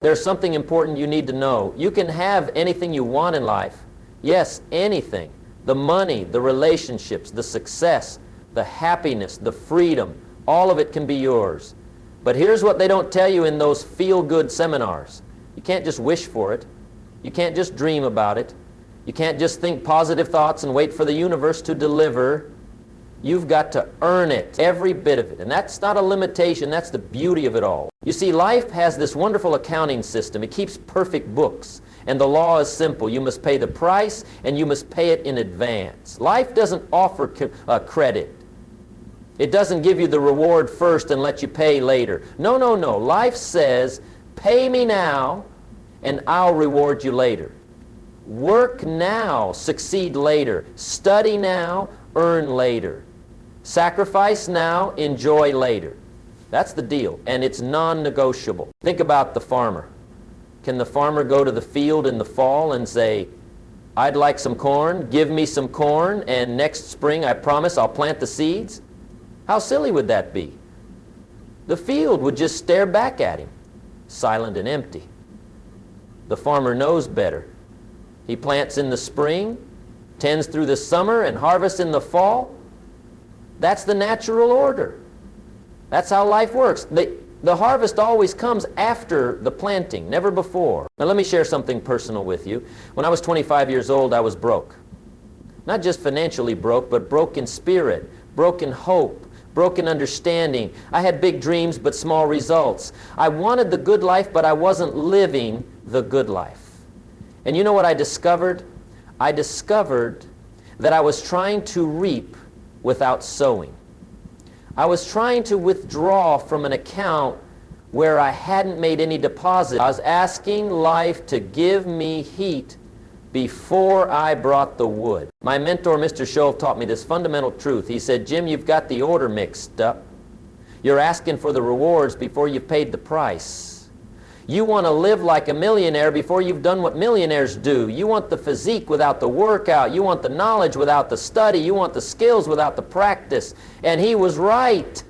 There's something important you need to know. You can have anything you want in life. Yes, anything. The money, the relationships, the success, the happiness, the freedom, all of it can be yours. But here's what they don't tell you in those feel-good seminars. You can't just wish for it. You can't just dream about it. You can't just think positive thoughts and wait for the universe to deliver. You've got to earn it, every bit of it. And that's not a limitation, that's the beauty of it all. You see, life has this wonderful accounting system. It keeps perfect books. And the law is simple. You must pay the price, and you must pay it in advance. Life doesn't offer credit. It doesn't give you the reward first and let you pay later. No, no, no. Life says, pay me now, and I'll reward you later. Work now, succeed later. Study now, earn later. Sacrifice now, enjoy later. That's the deal, and it's non-negotiable. Think about the farmer. Can the farmer go to the field in the fall and say, I'd like some corn, give me some corn, and next spring I promise I'll plant the seeds? How silly would that be? The field would just stare back at him, silent and empty. The farmer knows better. He plants in the spring, tends through the summer, and harvests in the fall. That's the natural order. That's how life works. The harvest always comes after the planting, never before. Now let me share something personal with you. When I was 25 years old, I was broke. Not just financially broke, but broke in spirit, broke in hope, broke in understanding. I had big dreams, but small results. I wanted the good life, but I wasn't living the good life. And you know what I discovered? I discovered that I was trying to reap without sowing. I was trying to withdraw from an account where I hadn't made any deposit. I was asking life to give me heat before I brought the wood. My mentor, Mr. 𝐄𝐓, taught me this fundamental truth. He said, Jim, you've got the order mixed up. You're asking for the rewards before you've paid the price. You want to live like a millionaire before you've done what millionaires do. You want the physique without the workout. You want the knowledge without the study. You want the skills without the practice. And he was right.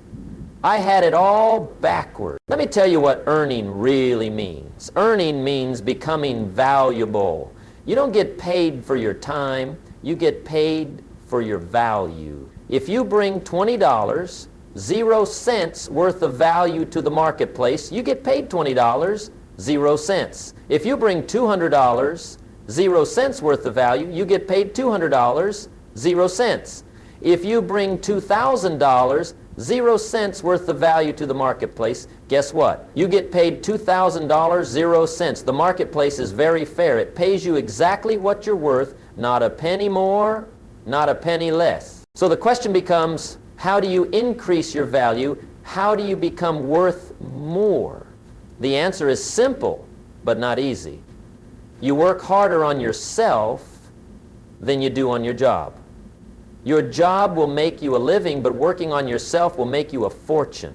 I had it all backward. Let me tell you what earning really means. Earning means becoming valuable. You don't get paid for your time. You get paid for your value. If you bring $20, 0 cents worth of value to the marketplace, you get paid $20, 0 cents. If you bring $200, 0 cents worth of value, you get paid $200, 0 cents. If you bring $2,000, 0 cents worth of value to the marketplace, guess what? You get paid $2,000, 0 cents. The marketplace is very fair. It pays you exactly what you're worth, not a penny more, not a penny less. So the question becomes, how do you increase your value? How do you become worth more? The answer is simple, but not easy. You work harder on yourself than you do on your job. Your job will make you a living, but working on yourself will make you a fortune.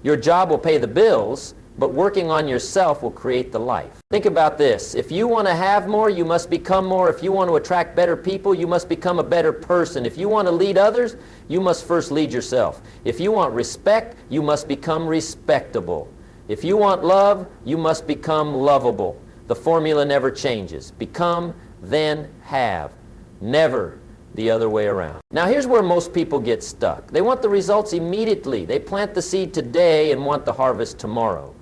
Your job will pay the bills, but working on yourself will create the life. Think about this. If you want to have more, you must become more. If you want to attract better people, you must become a better person. If you want to lead others, you must first lead yourself. If you want respect, you must become respectable. If you want love, you must become lovable. The formula never changes. Become, then have. Never the other way around. Now here's where most people get stuck. They want the results immediately. They plant the seed today and want the harvest tomorrow.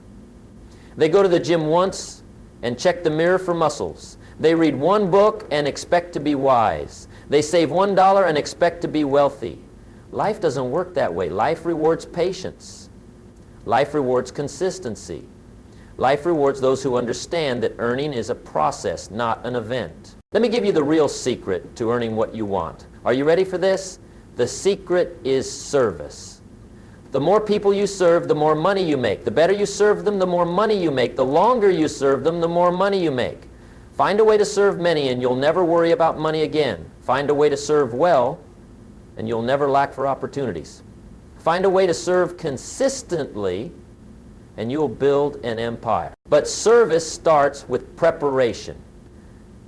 They go to the gym once and check the mirror for muscles. They read one book and expect to be wise. They save $1 and expect to be wealthy. Life doesn't work that way. Life rewards patience. Life rewards consistency. Life rewards those who understand that earning is a process, not an event. Let me give you the real secret to earning what you want. Are you ready for this? The secret is service. The more people you serve, the more money you make. The better you serve them, the more money you make. The longer you serve them, the more money you make. Find a way to serve many and you'll never worry about money again. Find a way to serve well and you'll never lack for opportunities. Find a way to serve consistently and you'll build an empire. But service starts with preparation.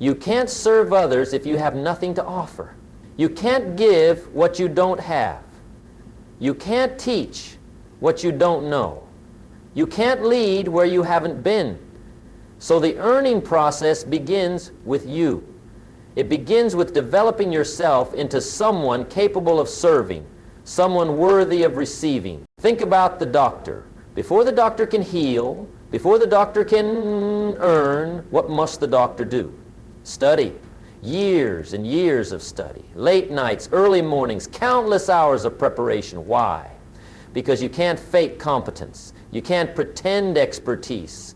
You can't serve others if you have nothing to offer. You can't give what you don't have. You can't teach what you don't know. You can't lead where you haven't been. So the earning process begins with you. It begins with developing yourself into someone capable of serving, someone worthy of receiving. Think about the doctor. Before the doctor can heal, before the doctor can earn, what must the doctor do? Study. Years and years of study. Late nights, early mornings, countless hours of preparation. Why? Because you can't fake competence. You can't pretend expertise.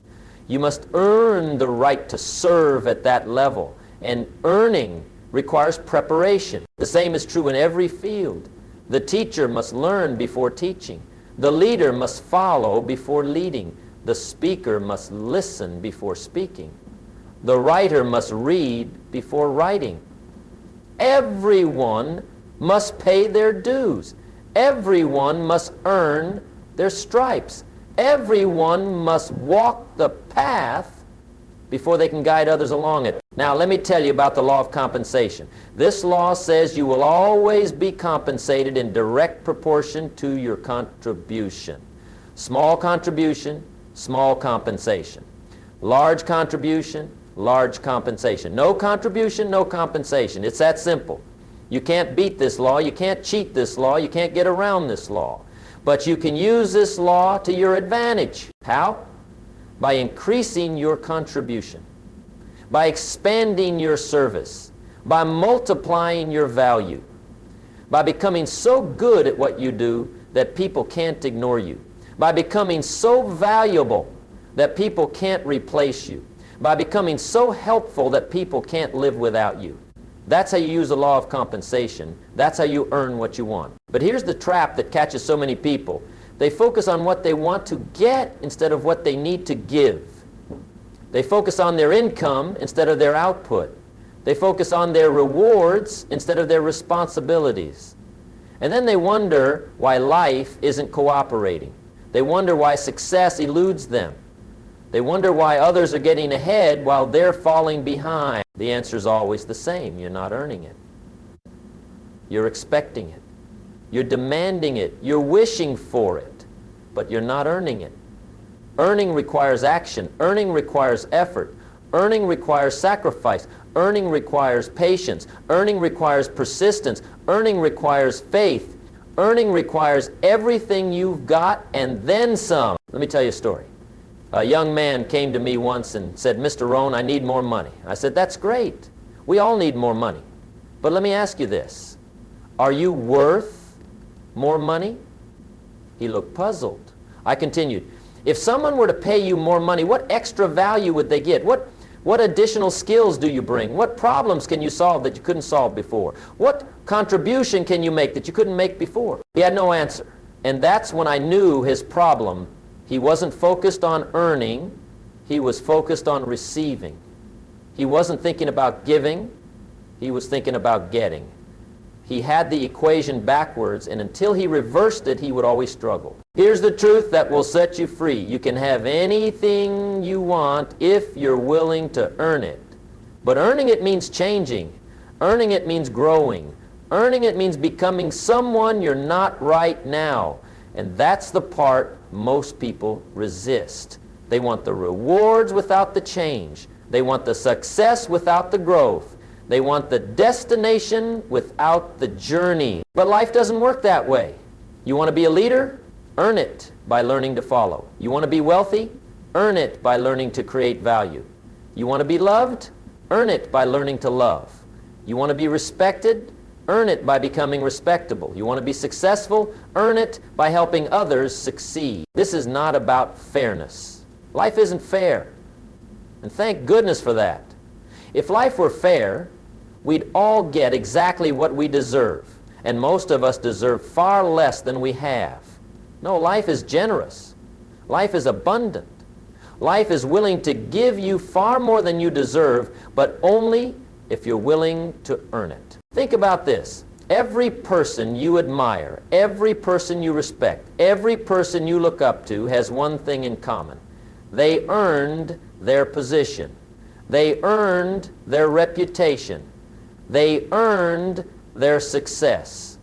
You must earn the right to serve at that level. And earning requires preparation. The same is true in every field. The teacher must learn before teaching. The leader must follow before leading. The speaker must listen before speaking. The writer must read before writing. Everyone must pay their dues. Everyone must earn their stripes. Everyone must walk the path before they can guide others along it. Now, let me tell you about the law of compensation. This law says you will always be compensated in direct proportion to your contribution. Small contribution, small compensation. Large contribution, large compensation. No contribution, no compensation. It's that simple. You can't beat this law. You can't cheat this law. You can't get around this law. But you can use this law to your advantage. How? By increasing your contribution, by expanding your service, by multiplying your value, by becoming so good at what you do that people can't ignore you, by becoming so valuable that people can't replace you, by becoming so helpful that people can't live without you. That's how you use the law of compensation. That's how you earn what you want. But here's the trap that catches so many people. They focus on what they want to get instead of what they need to give. They focus on their income instead of their output. They focus on their rewards instead of their responsibilities. And then they wonder why life isn't cooperating. They wonder why success eludes them. They wonder why others are getting ahead while they're falling behind. The answer is always the same. You're not earning it. You're expecting it. You're demanding it. You're wishing for it. But you're not earning it. Earning requires action. Earning requires effort. Earning requires sacrifice. Earning requires patience. Earning requires persistence. Earning requires faith. Earning requires everything you've got and then some. Let me tell you a story. A young man came to me once and said, "Mr. Rohn, I need more money." I said, "That's great. We all need more money. But let me ask you this. Are you worth more money?" He looked puzzled. I continued, "If someone were to pay you more money, what extra value would they get? What additional skills do you bring? What problems can you solve that you couldn't solve before? What contribution can you make that you couldn't make before?" He had no answer. And that's when I knew his problem. He wasn't focused on earning. He was focused on receiving. He wasn't thinking about giving. He was thinking about getting. He had the equation backwards, and until he reversed it, he would always struggle. Here's the truth that will set you free. You can have anything you want if you're willing to earn it. But earning it means changing. Earning it means growing. Earning it means becoming someone you're not right now. And that's the part most people resist. They want the rewards without the change. They want the success without the growth. They want the destination without the journey. But life doesn't work that way. You want to be a leader? Earn it by learning to follow. You want to be wealthy? Earn it by learning to create value. You want to be loved? Earn it by learning to love. You want to be respected? Earn it by becoming respectable. You want to be successful? Earn it by helping others succeed. This is not about fairness. Life isn't fair. And thank goodness for that. If life were fair, we'd all get exactly what we deserve. And most of us deserve far less than we have. No, life is generous. Life is abundant. Life is willing to give you far more than you deserve, but only if you're willing to earn it. Think about this. Every person you admire, every person you respect, every person you look up to has one thing in common. They earned their position. They earned their reputation. They earned their success.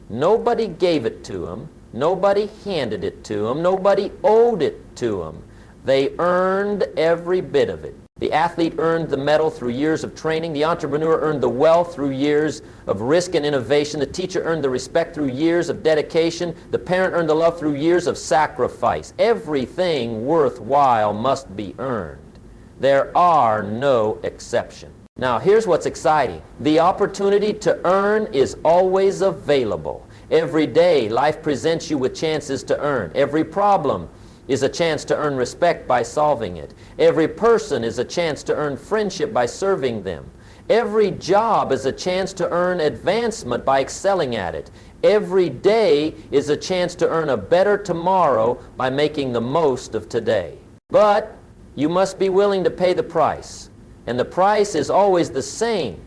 Nobody gave it to them. Nobody handed it to them. Nobody owed it to them. They earned every bit of it. The athlete earned the medal through years of training. The entrepreneur earned the wealth through years of risk and innovation. The teacher earned the respect through years of dedication. The parent earned the love through years of sacrifice. Everything worthwhile must be earned. There are no exceptions. Now, here's what's exciting. The opportunity to earn is always available. Every day, life presents you with chances to earn. Every problem is a chance to earn respect by solving it. Every person is a chance to earn friendship by serving them. Every job is a chance to earn advancement by excelling at it. Every day is a chance to earn a better tomorrow by making the most of today. But you must be willing to pay the price. And the price is always the same.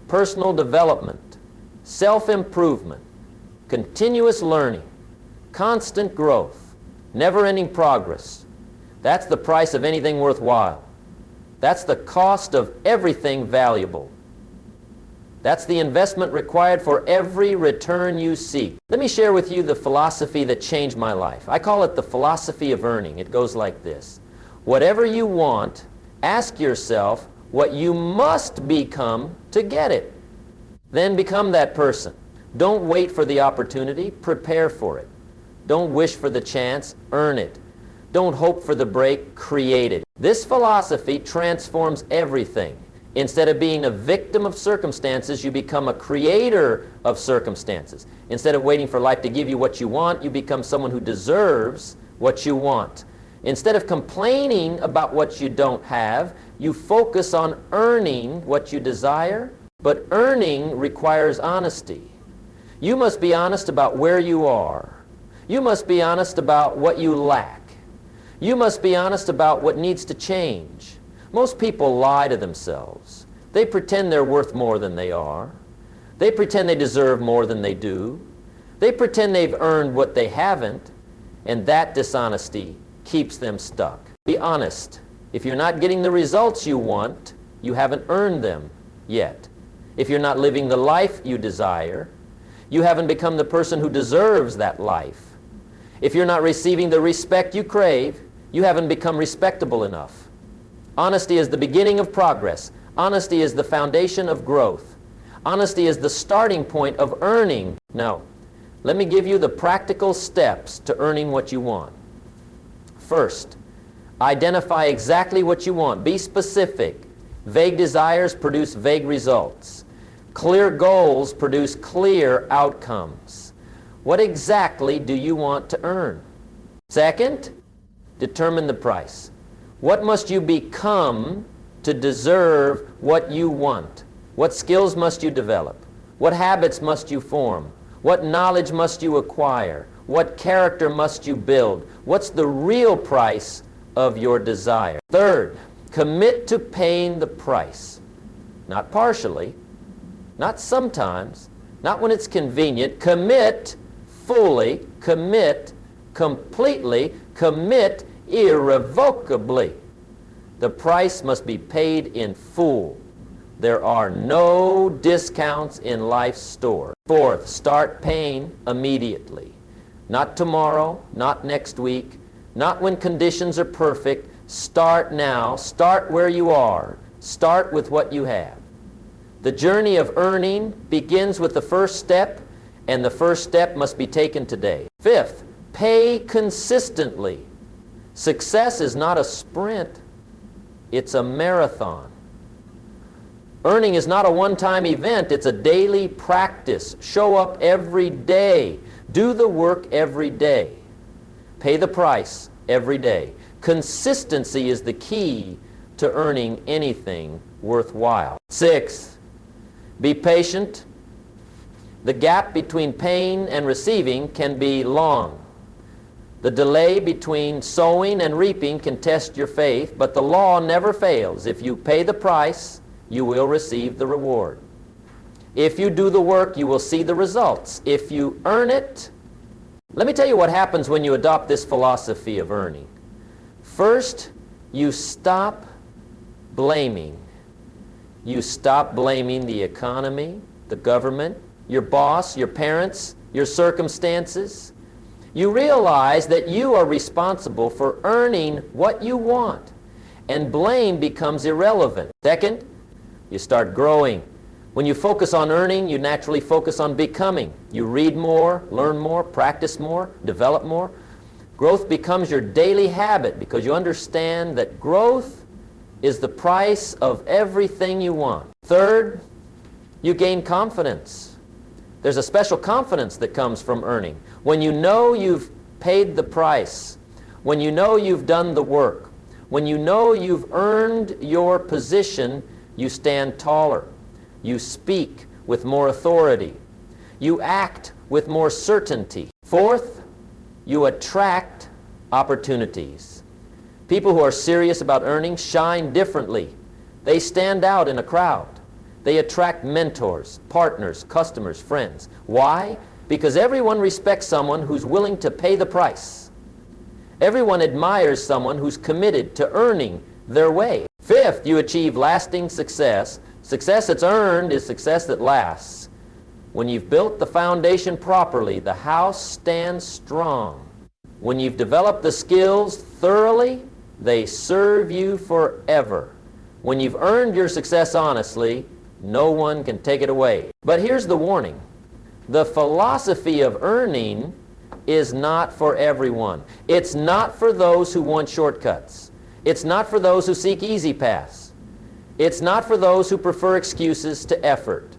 Personal development, self-improvement, continuous learning, constant growth, never-ending progress. That's the price of anything worthwhile. That's the cost of everything valuable. That's the investment required for every return you seek. Let me share with you the philosophy that changed my life. I call it the philosophy of earning. It goes like this. Whatever you want, ask yourself what you must become to get it. Then become that person. Don't wait for the opportunity, prepare for it. Don't wish for the chance, earn it. Don't hope for the break, create it. This philosophy transforms everything. Instead of being a victim of circumstances, you become a creator of circumstances. Instead of waiting for life to give you what you want, you become someone who deserves what you want. Instead of complaining about what you don't have, you focus on earning what you desire. But earning requires honesty. You must be honest about where you are. You must be honest about what you lack. You must be honest about what needs to change. Most people lie to themselves. They pretend they're worth more than they are. They pretend they deserve more than they do. They pretend they've earned what they haven't, and that dishonesty keeps them stuck. Be honest. If you're not getting the results you want, you haven't earned them yet. If you're not living the life you desire, you haven't become the person who deserves that life. If you're not receiving the respect you crave, you haven't become respectable enough. Honesty is the beginning of progress. Honesty is the foundation of growth. Honesty is the starting point of earning. Now, let me give you the practical steps to earning what you want. First, identify exactly what you want. Be specific. Vague desires produce vague results. Clear goals produce clear outcomes. What exactly do you want to earn? Second, determine the price. What must you become to deserve what you want? What skills must you develop? What habits must you form? What knowledge must you acquire? What character must you build? What's the real price of your desire? Third, commit to paying the price. Not partially, not sometimes, not when it's convenient. Commit fully, commit completely, commit irrevocably. The price must be paid in full. There are no discounts in life's store. Fourth, start paying immediately. Not tomorrow, not next week, not when conditions are perfect. Start now. Start where you are. Start with what you have. The journey of earning begins with the first step, and the first step must be taken today. Fifth, pay consistently. Success is not a sprint, it's a marathon. Earning is not a one-time event, it's a daily practice. Show up every day. Do the work every day. Pay the price every day. Consistency is the key to earning anything worthwhile. Sixth, be patient. The gap between paying and receiving can be long. The delay between sowing and reaping can test your faith, but the law never fails. If you pay the price, you will receive the reward. If you do the work, you will see the results. If you earn it, let me tell you what happens when you adopt this philosophy of earning. First, you stop blaming. You stop blaming the economy, the government, your boss, your parents, your circumstances. You realize that you are responsible for earning what you want, and blame becomes irrelevant. Second, you start growing. When you focus on earning, you naturally focus on becoming. You read more, learn more, practice more, develop more. Growth becomes your daily habit because you understand that growth is the price of everything you want. Third, you gain confidence. There's a special confidence that comes from earning. When you know you've paid the price, when you know you've done the work, when you know you've earned your position, you stand taller. You speak with more authority. You act with more certainty. Fourth, you attract opportunities. People who are serious about earning shine differently. They stand out in a crowd. They attract mentors, partners, customers, friends. Why? Because everyone respects someone who's willing to pay the price. Everyone admires someone who's committed to earning their way. Fifth, you achieve lasting success. Success that's earned is success that lasts. When you've built the foundation properly, the house stands strong. When you've developed the skills thoroughly, they serve you forever. When you've earned your success honestly, no one can take it away. But here's the warning. The philosophy of earning is not for everyone. It's not for those who want shortcuts. It's not for those who seek easy paths. It's not for those who prefer excuses to effort.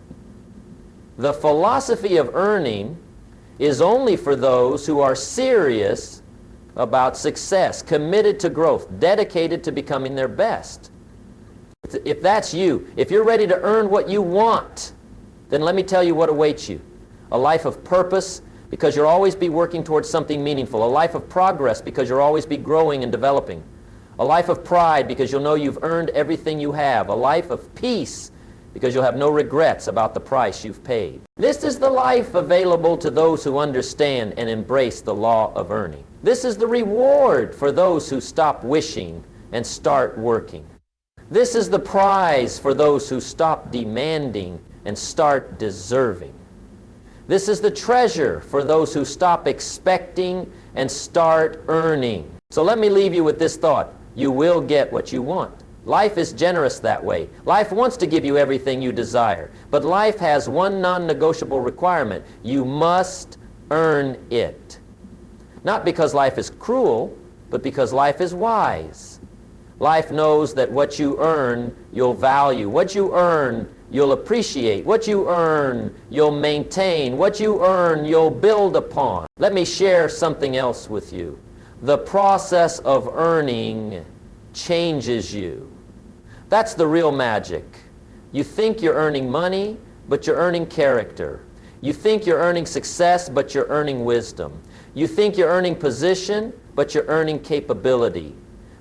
The philosophy of earning is only for those who are serious about success, committed to growth, dedicated to becoming their best. If that's you, if you're ready to earn what you want, then let me tell you what awaits you. A life of purpose, because you'll always be working towards something meaningful. A life of progress, because you'll always be growing and developing. A life of pride, because you'll know you've earned everything you have. A life of peace, because you'll have no regrets about the price you've paid. This is the life available to those who understand and embrace the law of earning. This is the reward for those who stop wishing and start working. This is the prize for those who stop demanding and start deserving. This is the treasure for those who stop expecting and start earning. So let me leave you with this thought. You will get what you want. Life is generous that way. Life wants to give you everything you desire. But life has one non-negotiable requirement. You must earn it. Not because life is cruel, but because life is wise. Life knows that what you earn, you'll value. What you earn, you'll appreciate. What you earn, you'll maintain. What you earn, you'll build upon. Let me share something else with you. The process of earning changes you. That's the real magic. You think you're earning money, but you're earning character. You think you're earning success, but you're earning wisdom. You think you're earning position, but you're earning capability.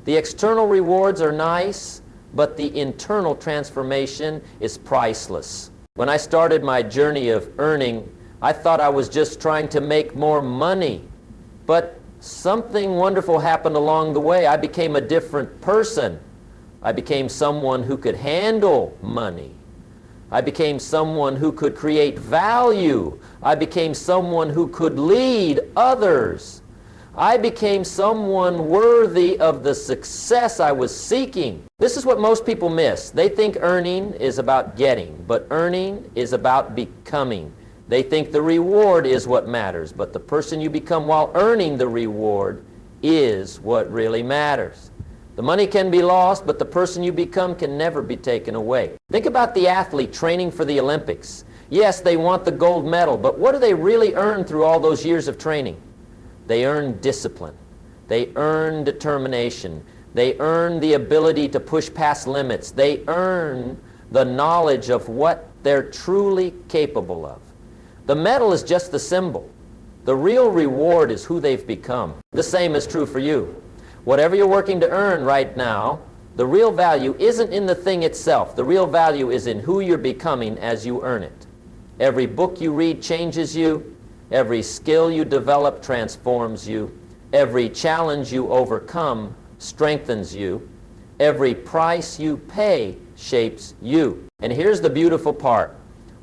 The external rewards are nice, but the internal transformation is priceless. When I started my journey of earning, I thought I was just trying to make more money. But something wonderful happened along the way. I became a different person. I became someone who could handle money. I became someone who could create value. I became someone who could lead others. I became someone worthy of the success I was seeking. This is what most people miss. They think earning is about getting, but earning is about becoming. They think the reward is what matters, but the person you become while earning the reward is what really matters. The money can be lost, but the person you become can never be taken away. Think about the athlete training for the Olympics. Yes, they want the gold medal, but what do they really earn through all those years of training? They earn discipline. They earn determination. They earn the ability to push past limits. They earn the knowledge of what they're truly capable of. The medal is just the symbol. The real reward is who they've become. The same is true for you. Whatever you're working to earn right now, the real value isn't in the thing itself. The real value is in who you're becoming as you earn it. Every book you read changes you. Every skill you develop transforms you. Every challenge you overcome strengthens you. Every price you pay shapes you. And here's the beautiful part.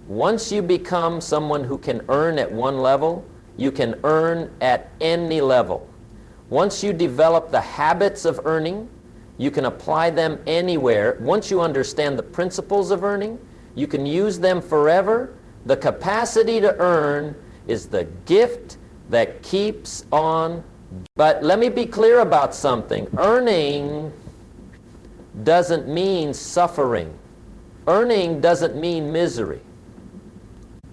Once you become someone who can earn at one level, you can earn at any level. Once you develop the habits of earning, you can apply them anywhere. Once you understand the principles of earning, you can use them forever. The capacity to earn is the gift that keeps on. But let me be clear about something. Earning doesn't mean suffering. Earning doesn't mean misery.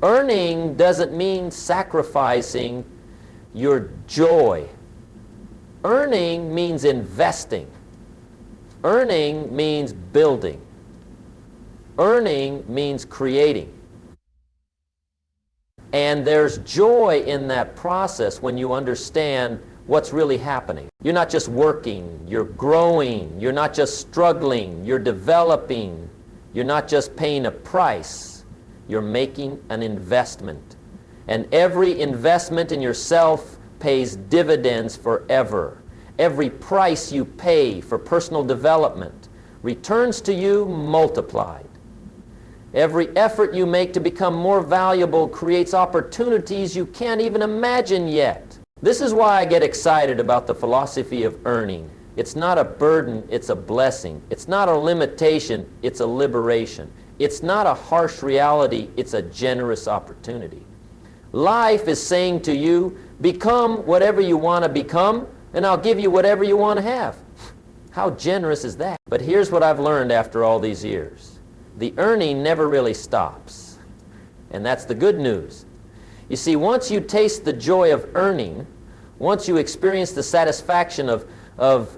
Earning doesn't mean sacrificing your joy. Earning means investing. Earning means building. Earning means creating. And there's joy in that process when you understand what's really happening. You're not just working, you're growing. You're not just struggling, you're developing. You're not just paying a price, you're making an investment. And every investment in yourself pays dividends forever. Every price you pay for personal development returns to you multiplied. Every effort you make to become more valuable creates opportunities you can't even imagine yet. This is why I get excited about the philosophy of earning. It's not a burden, it's a blessing. It's not a limitation, it's a liberation. It's not a harsh reality, it's a generous opportunity. Life is saying to you, become whatever you want to become, and I'll give you whatever you want to have. How generous is that? But here's what I've learned after all these years. The earning never really stops. And that's the good news. You see, once you taste the joy of earning, once you experience the satisfaction of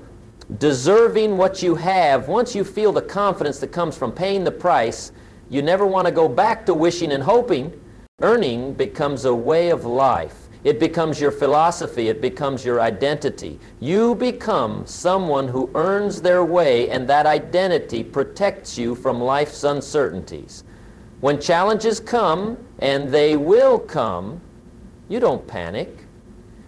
deserving what you have, once you feel the confidence that comes from paying the price, you never want to go back to wishing and hoping. Earning becomes a way of life. It becomes your philosophy. It becomes your identity. You become someone who earns their way, and that identity protects you from life's uncertainties. When challenges come, and they will come, you don't panic.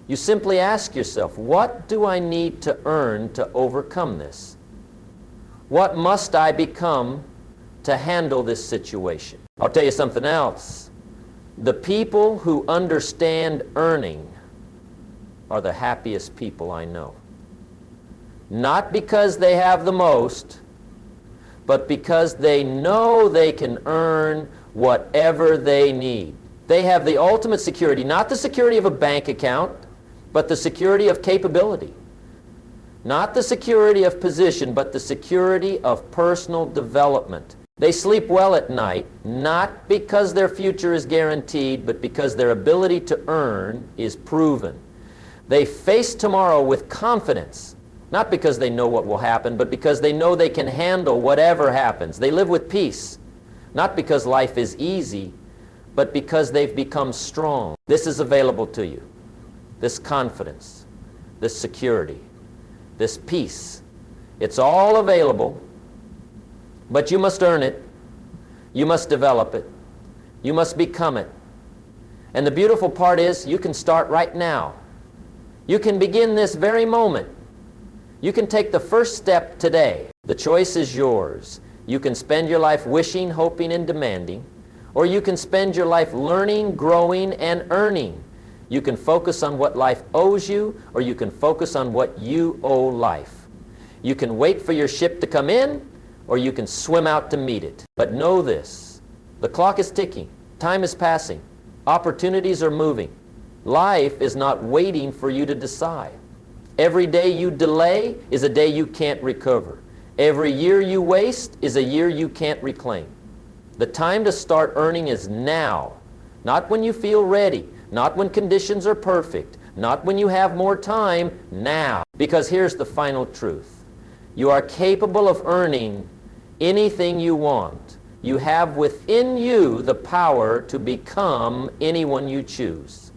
You simply ask yourself, what do I need to earn to overcome this? What must I become to handle this situation? I'll tell you something else. The people who understand earning are the happiest people I know. Not because they have the most, but because they know they can earn whatever they need. They have the ultimate security, not the security of a bank account, but the security of capability. Not the security of position, but the security of personal development. They sleep well at night, not because their future is guaranteed, but because their ability to earn is proven. They face tomorrow with confidence, not because they know what will happen, but because they know they can handle whatever happens. They live with peace, not because life is easy, but because they've become strong. This is available to you. This confidence, this security, this peace. It's all available, but you must earn it. You must develop it. You must become it. And the beautiful part is you can start right now. You can begin this very moment. You can take the first step today. The choice is yours. You can spend your life wishing, hoping, and demanding, or you can spend your life learning, growing, and earning. You can focus on what life owes you, or you can focus on what you owe life. You can wait for your ship to come in, or you can swim out to meet it. But know this, the clock is ticking, time is passing, opportunities are moving. Life is not waiting for you to decide. Every day you delay is a day you can't recover. Every year you waste is a year you can't reclaim. The time to start earning is now, not when you feel ready, not when conditions are perfect, not when you have more time, now. Because here's the final truth. You are capable of earning anything you want. You have within you the power to become anyone you choose.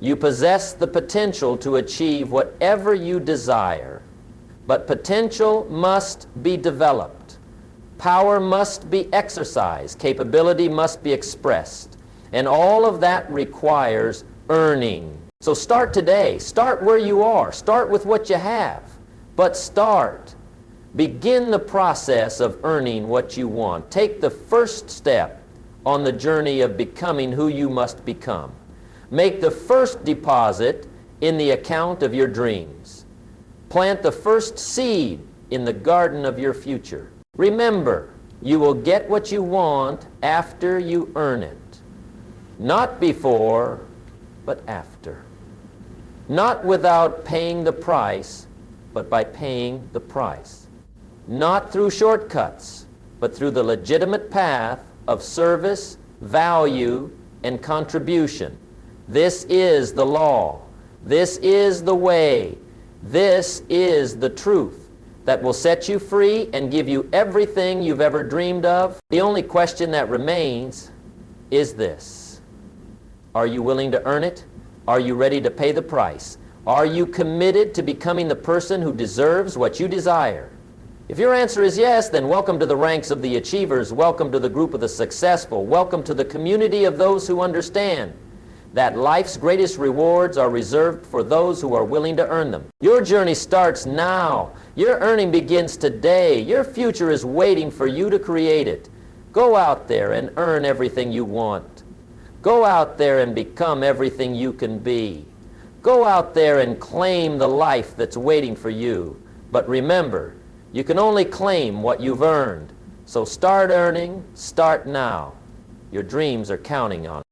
You possess the potential to achieve whatever you desire. But potential must be developed. Power must be exercised. Capability must be expressed. And all of that requires earning. So start today. Start where you are. Start with what you have. But start. Begin the process of earning what you want. Take the first step on the journey of becoming who you must become. Make the first deposit in the account of your dreams. Plant the first seed in the garden of your future. Remember, you will get what you want after you earn it. Not before, but after. Not without paying the price, but by paying the price. Not through shortcuts, but through the legitimate path of service, value, and contribution. This is the law. This is the way. This is the truth that will set you free and give you everything you've ever dreamed of. The only question that remains is this: are you willing to earn it? Are you ready to pay the price? Are you committed to becoming the person who deserves what you desire? If your answer is yes, then welcome to the ranks of the achievers. Welcome to the group of the successful. Welcome to the community of those who understand that life's greatest rewards are reserved for those who are willing to earn them. Your journey starts now. Your earning begins today. Your future is waiting for you to create it. Go out there and earn everything you want. Go out there and become everything you can be. Go out there and claim the life that's waiting for you. But remember, you can only claim what you've earned. So start earning, start now. Your dreams are counting on it.